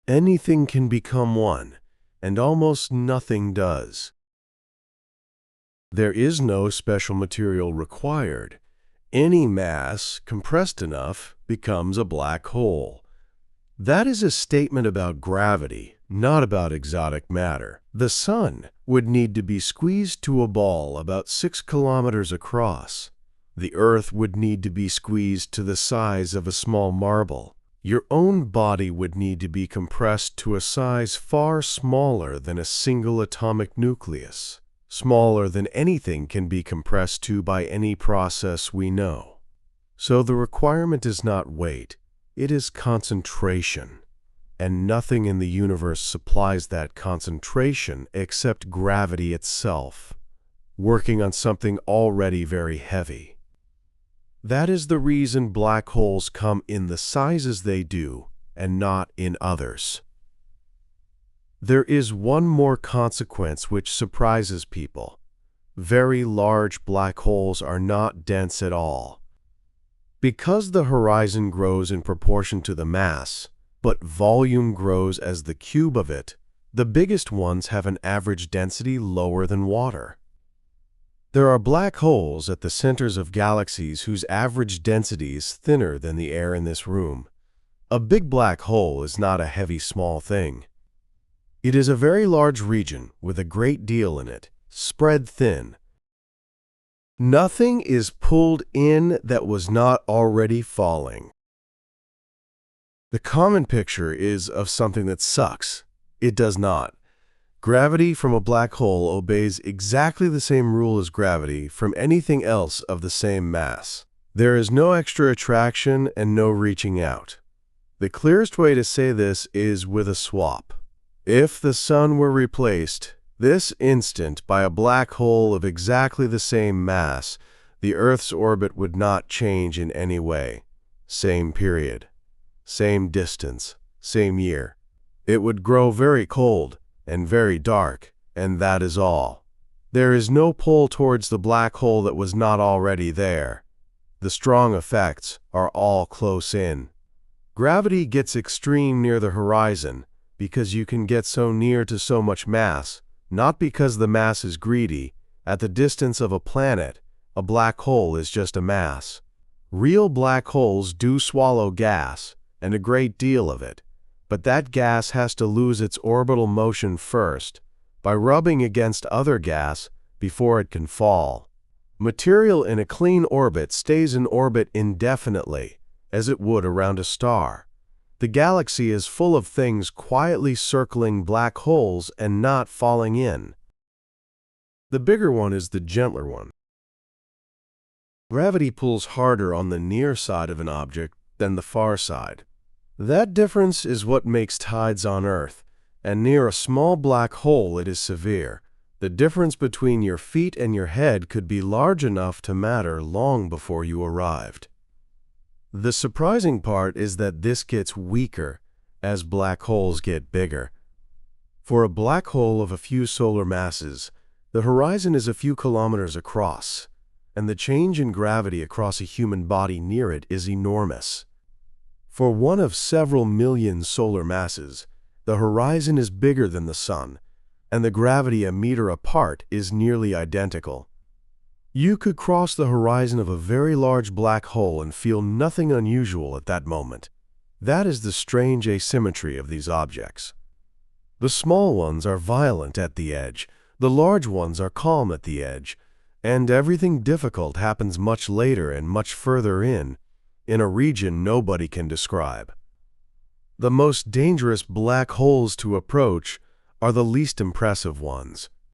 Anything can become one, and almost nothing does. There is no special material required. Any mass, compressed enough, becomes a black hole. That is a statement about gravity, not about exotic matter. The sun would need to be squeezed to a ball about 6 kilometers across. The Earth would need to be squeezed to the size of a small marble. Your own body would need to be compressed to a size far smaller than a single atomic nucleus, smaller than anything can be compressed to by any process we know. So the requirement is not weight, it is concentration. And nothing in the universe supplies that concentration except gravity itself, working on something already very heavy. That is the reason black holes come in the sizes they do and not in others. There is one more consequence which surprises people. Very large black holes are not dense at all. Because the horizon grows in proportion to the mass, but volume grows as the cube of it, the biggest ones have an average density lower than water. There are black holes at the centers of galaxies whose average density is thinner than the air in this room. A big black hole is not a heavy small thing. It is a very large region with a great deal in it, spread thin. Nothing is pulled in that was not already falling. The common picture is of something that sucks. It does not. Gravity from a black hole obeys exactly the same rule as gravity from anything else of the same mass. There is no extra attraction and no reaching out. The clearest way to say this is with a swap. If the sun were replaced this instant by a black hole of exactly the same mass, the Earth's orbit would not change in any way. Same period, same distance, same year. It would grow very cold and very dark, and that is all. There is no pull towards the black hole that was not already there. The strong effects are all close in. Gravity gets extreme near the horizon because you can get so near to so much mass, not because the mass is greedy. At the distance of a planet, a black hole is just a mass. Real black holes do swallow gas, and a great deal of it. But that gas has to lose its orbital motion first, by rubbing against other gas before it can fall. Material in a clean orbit stays in orbit indefinitely, as it would around a star. The galaxy is full of things quietly circling black holes and not falling in. The bigger one is the gentler one. Gravity pulls harder on the near side of an object than the far side. That difference is what makes tides on Earth, and near a small black hole it is severe. The difference between your feet and your head could be large enough to matter long before you arrived. The surprising part is that this gets weaker as black holes get bigger. For a black hole of a few solar masses, the horizon is a few kilometers across, and the change in gravity across a human body near it is enormous. For one of several million solar masses, the horizon is bigger than the sun, and the gravity a meter apart is nearly identical. You could cross the horizon of a very large black hole and feel nothing unusual at that moment. That is the strange asymmetry of these objects. The small ones are violent at the edge, the large ones are calm at the edge, and everything difficult happens much later and much further in a region nobody can describe. The most dangerous black holes to approach are the least impressive ones.